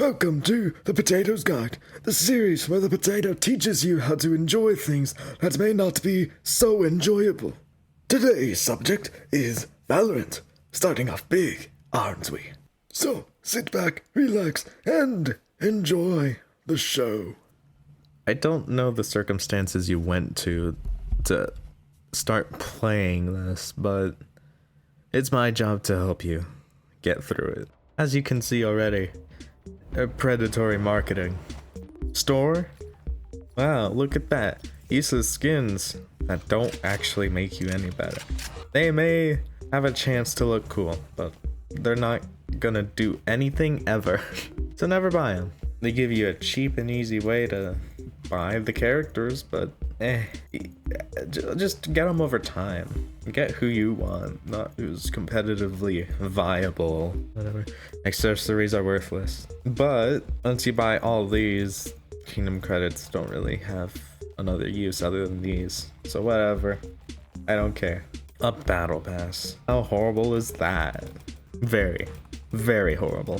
Welcome to The Potato's Guide, the series where the potato teaches you how to enjoy things that may not be so enjoyable. Today's subject is Valorant, starting off big, aren't we? So, sit back, relax, and enjoy the show. I don't know the circumstances you went to start playing this, but it's my job to help you get through it. As you can see already, predatory marketing. Store? Wow, look at that. Useless skins that don't actually make you any better. They may have a chance to look cool, but they're not gonna do anything ever. So never buy them. They give you a cheap and easy way to buy the characters, but just get them over time. Get who you want, not who's competitively viable. Whatever. Accessories are worthless. But once you buy all these, kingdom credits don't really have another use other than these. So whatever. I don't care. A battle pass. How horrible is that? Very, very horrible.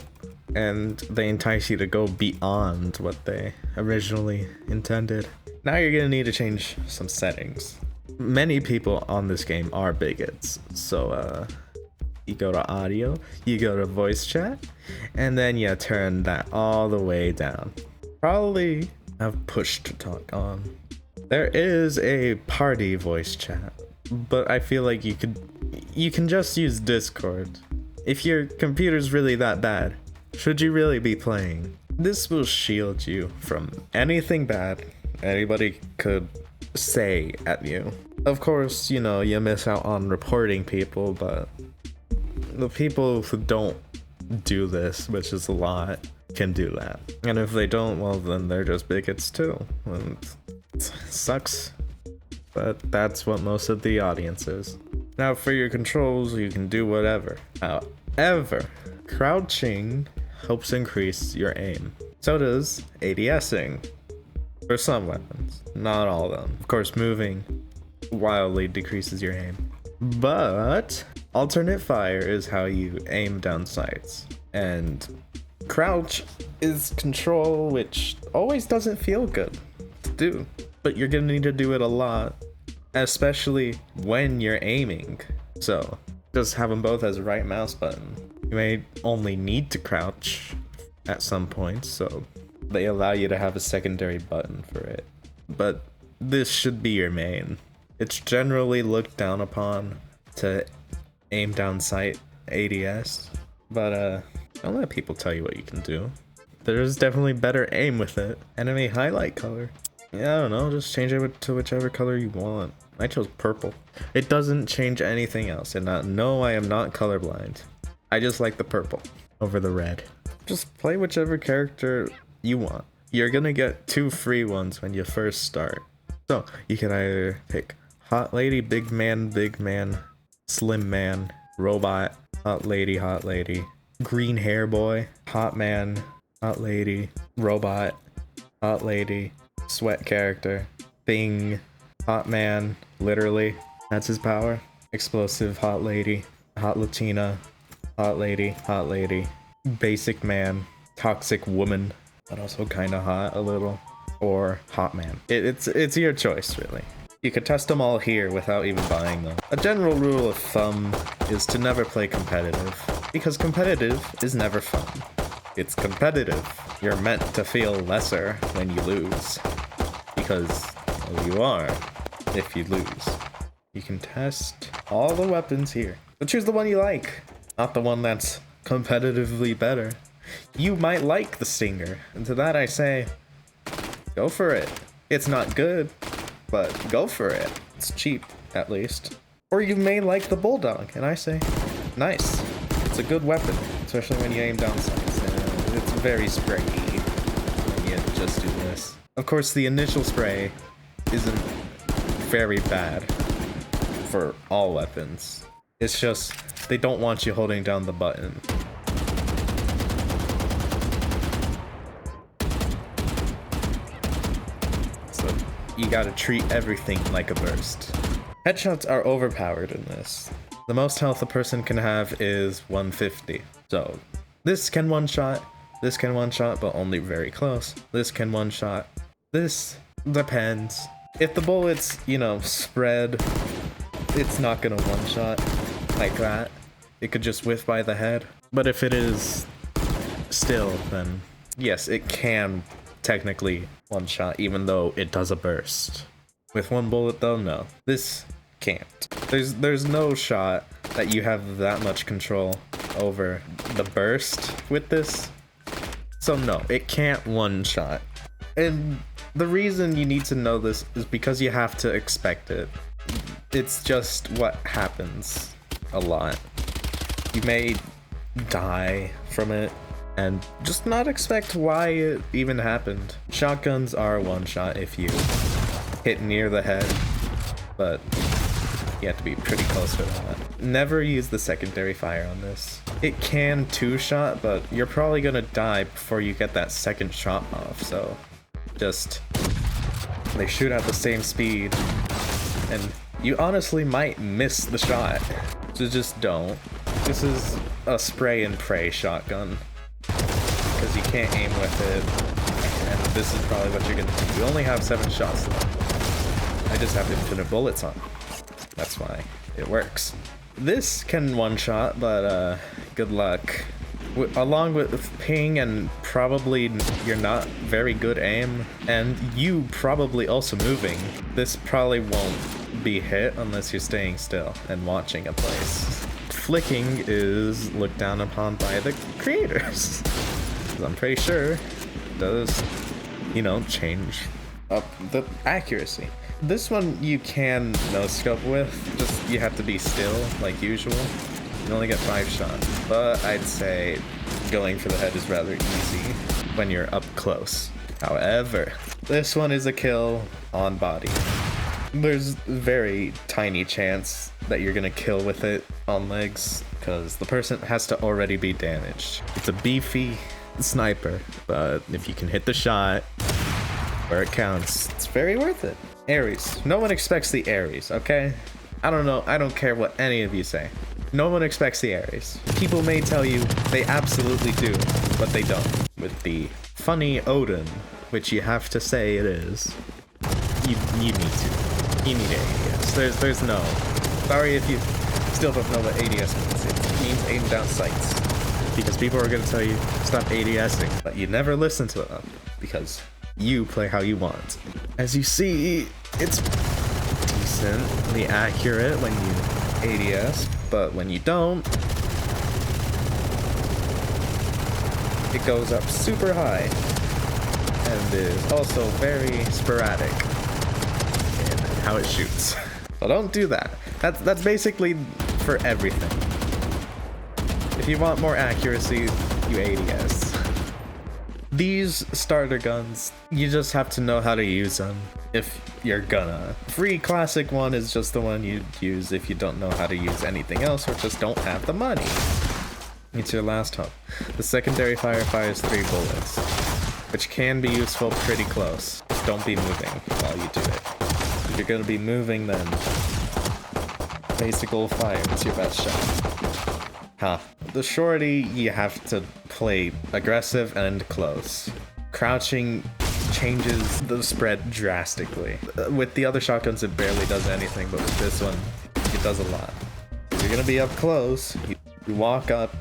And they entice you to go beyond what they originally intended. Now you're gonna need to change some settings. Many people on this game are bigots, so you go to audio, you go to voice chat, and then you turn that all the way down. Probably have push to talk on. There is a party voice chat, but I feel like you can just use Discord. If your computer's really that bad, should you really be playing? This will shield you from anything bad anybody could say at you. Of course, you know, you miss out on reporting people, but the people who don't do this, which is a lot, can do that. And if they don't, well, then they're just bigots too. And it sucks, but that's what most of the audience is. Now for your controls, you can do whatever. However, crouching helps increase your aim. So does ADSing. For some weapons, not all of them. Of course, moving wildly decreases your aim. But alternate fire is how you aim down sights. And crouch is control, which always doesn't feel good to do. But you're gonna need to do it a lot, especially when you're aiming. So just have them both as a right mouse button. You may only need to crouch at some point, so they allow you to have a secondary button for it. But this should be your main. It's generally looked down upon to aim down sight ADS, but don't let people tell you what you can do. There's definitely better aim with it. Enemy highlight color. Yeah, I don't know, just change it to whichever color you want. I chose purple. It doesn't change anything else, and no, I am not colorblind. I just like the purple over the red. Just play whichever character you want. You're gonna get 2 free ones when you first start. So you can either pick hot lady, big man, slim man, robot, hot lady, green hair boy, hot man, hot lady, robot, hot lady, sweat character, thing, hot man, literally, that's his power, explosive hot lady, hot Latina, hot lady, basic man, toxic woman, but also kind of hot a little, or hot man. It's your choice, really. You could test them all here without even buying them. A general rule of thumb is to never play competitive, because competitive is never fun. It's competitive. You're meant to feel lesser when you lose, because well, you are if you lose. You can test all the weapons here, but choose the one you like, not the one that's competitively better. You might like the Stinger, and to that I say, go for it. It's not good, but go for it. It's cheap, at least. Or you may like the Bulldog, and I say, nice. It's a good weapon, especially when you aim down sights. It's very sprayy when you just do this. Of course, the initial spray isn't very bad for all weapons. It's just, they don't want you holding down the button. You gotta treat everything like a burst. Headshots are overpowered in this. The most health a person can have is 150. So this can one-shot This can one-shot, but only very close. This can one-shot. This depends. If the bullets, you know, spread, it's not gonna one-shot like that. It could just whiff by the head. But if it is still, then yes, it can technically one-shot, even though it does a burst. With one bullet though, no. This can't. There's no shot that you have that much control over the burst with this. So no, it can't one-shot. And the reason you need to know this is because you have to expect it. It's just what happens a lot. You may die from it and just not expect why it even happened. Shotguns are one-shot if you hit near the head, but you have to be pretty close for that. Never use the secondary fire on this. It can two-shot, but you're probably gonna die before you get that second shot off, so just they shoot at the same speed and you honestly might miss the shot, so just don't. This is a spray and pray shotgun because you can't aim with it, and this is probably what you're gonna do. You only have 7 shots left. I just have infinite bullets on. That's why it works. This can one-shot, but good luck. Along with ping and probably you're not very good aim, and you probably also moving, this probably won't be hit unless you're staying still and watching a place. Flicking is looked down upon by the creators. I'm pretty sure it does, you know, change up the accuracy. This one you can no-scope with, just you have to be still like usual. You only get 5 shots, but I'd say going for the head is rather easy when you're up close. However, this one is a kill on body. There's very tiny chance that you're gonna kill with it on legs because the person has to already be damaged. It's a beefy sniper, but if you can hit the shot where it counts, it's very worth it. Ares. No one expects the Ares, okay? I don't know. I don't care what any of you say. No one expects the Ares. People may tell you they absolutely do, but they don't. With the funny Odin, which you have to say it is, you need to. You need ADS. There's no. Sorry if you still don't know what ADS means. It means aim down sights. Because people are going to tell you, stop ADSing. But you never listen to them. Because you play how you want. As you see, it's decently accurate when you ADS. But when you don't, it goes up super high. And is also very sporadic in how it shoots. So don't do that. That's basically for everything. If you want more accuracy, you ADS. These starter guns, you just have to know how to use them if you're gonna. Free classic one is just the one you'd use if you don't know how to use anything else or just don't have the money. It's your last hope. The secondary fire fires 3 bullets, which can be useful pretty close. Just don't be moving while you do it. If you're gonna be moving, then basic old fire is your best shot. Huh. The shorty, you have to play aggressive and close. Crouching changes the spread drastically. With the other shotguns, it barely does anything, but with this one, it does a lot. If you're gonna be up close, you walk up,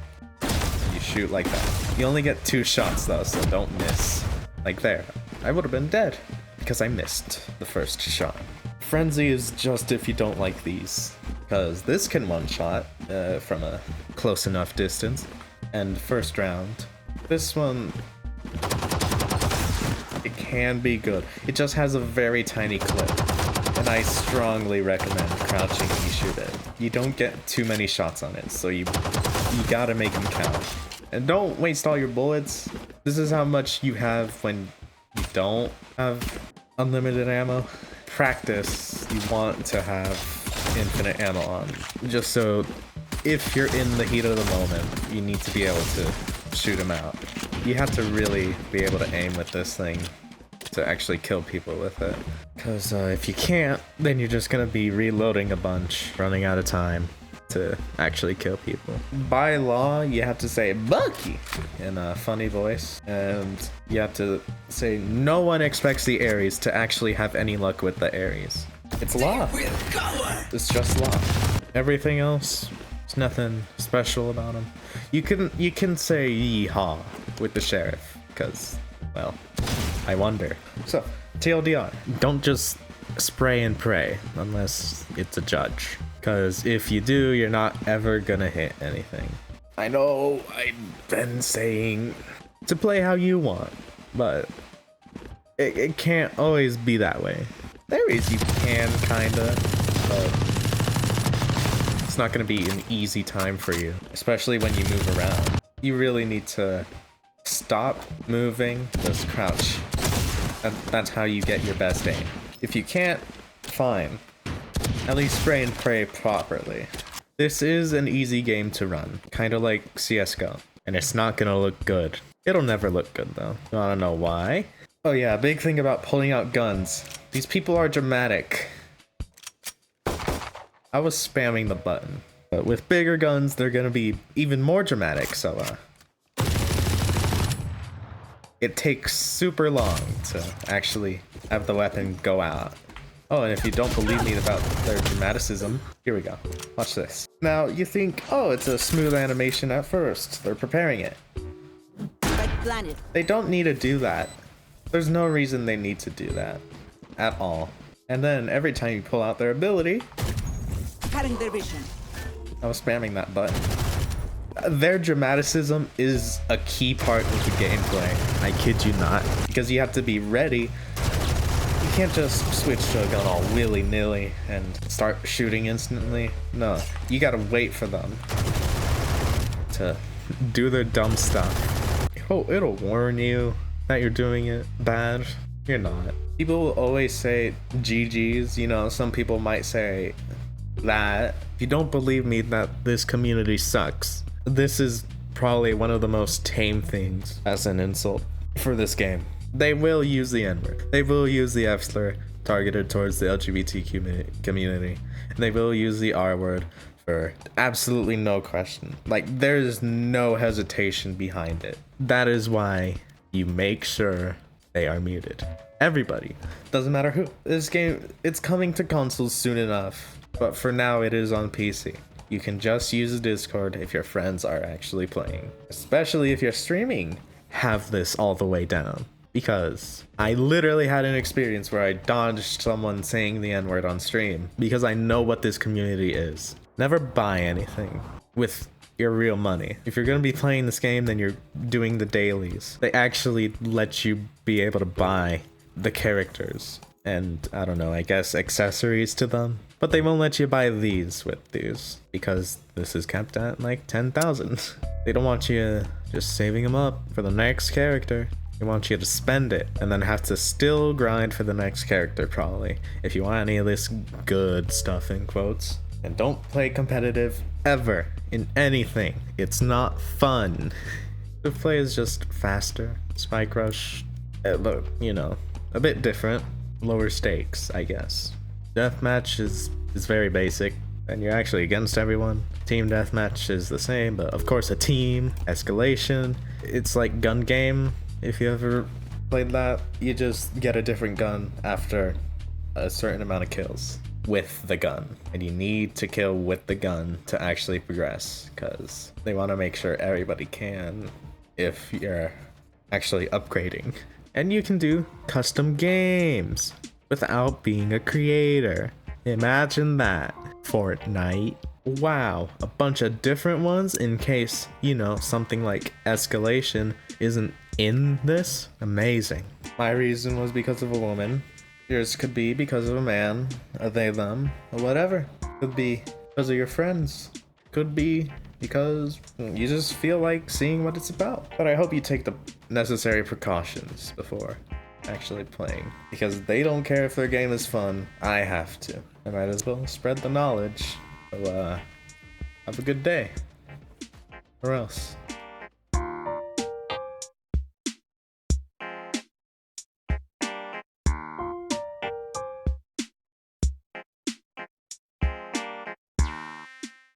you shoot like that. You only get 2 shots though, so don't miss. Like there. I would have been dead because I missed the first shot. Frenzy is just if you don't like these, because this can one-shot from a close enough distance. And first round, this one, it can be good. It just has a very tiny clip, and I strongly recommend crouching when you shoot it. You don't get too many shots on it, so you gotta make them count. And don't waste all your bullets. This is how much you have when you don't have unlimited ammo. Practice, you want to have infinite ammo on, just so if you're in the heat of the moment, you need to be able to shoot them out. You have to really be able to aim with this thing to actually kill people with it. Because if you can't, then you're just gonna be reloading a bunch, running out of time. to actually kill people. By law, you have to say Bucky in a funny voice, and you have to say no one expects the Ares to actually have any luck with the Ares. It's law. It's just law. Everything else, there's nothing special about them. You can say yeehaw with the sheriff, because, well, I wonder. So, TLDR, don't just spray and pray unless it's a judge, because if you do, you're not ever gonna hit anything. I know I've been saying to play how you want, but it can't always be that way. There is, you can kinda, but it's not gonna be an easy time for you, especially when you move around. You really need to stop moving, just crouch. That's how you get your best aim. If you can't, fine. At least spray and pray properly. This is an easy game to run, kinda like CSGO, and it's not gonna look good. It'll never look good though. I don't know why. Oh yeah, big thing about pulling out guns. These people are dramatic. I was spamming the button, but with bigger guns, they're gonna be even more dramatic, so it takes super long to actually have the weapon go out. Oh, and if you don't believe me about their dramaticism, here we go. Watch this. Now, you think, oh, it's a smooth animation at first. They're preparing it. They don't need to do that. There's no reason they need to do that at all. And then every time you pull out their ability, cutting their vision. I was spamming that button. Their dramaticism is a key part of the gameplay. I kid you not. Because you have to be ready. You can't just switch to a gun all willy-nilly and start shooting instantly. No, you gotta wait for them to do their dumb stuff. It'll warn you that you're doing it bad. You're not. People will always say GG's, you know, some people might say that. If you don't believe me that this community sucks, this is probably one of the most tame things as an insult for this game. They will use the N-word. They will use the F-slur targeted towards the LGBTQ community. And they will use the R-word for absolutely no question. Like, there's no hesitation behind it. That is why you make sure they are muted. Everybody. Doesn't matter who. This game, it's coming to consoles soon enough. But for now, it is on PC. You can just use Discord if your friends are actually playing. Especially if you're streaming. Have this all the way down. Because I literally had an experience where I dodged someone saying the N-word on stream. Because I know what this community is. Never buy anything with your real money. If you're gonna be playing this game, then you're doing the dailies. They actually let you be able to buy the characters. And, I don't know, I guess accessories to them. But they won't let you buy these with these, because this is capped at like 10,000. They don't want you just saving them up for the next character. They want you to spend it and then have to still grind for the next character probably, if you want any of this good stuff in quotes. And don't play competitive ever in anything. It's not fun. The play is just faster. Spike Rush, but you know, a bit different. Lower stakes, I guess. Deathmatch is very basic, and you're actually against everyone. Team deathmatch is the same, but of course a team. Escalation, it's like gun game. If you ever played that, you just get a different gun after a certain amount of kills with the gun, and you need to kill with the gun to actually progress, because they want to make sure everybody can if you're actually upgrading. And you can do custom games without being a creator. Imagine that. Fortnite. Wow, a bunch of different ones in case, you know, something like Escalation isn't in this. Amazing. My reason was because of a woman. Yours could be because of a man, a they, them, or whatever. Could be because of your friends. Could be because you just feel like seeing what it's about. But I hope you take the necessary precautions before actually playing, because they don't care if their game is fun. I have to. I might as well spread the knowledge. So, have a good day. Or else.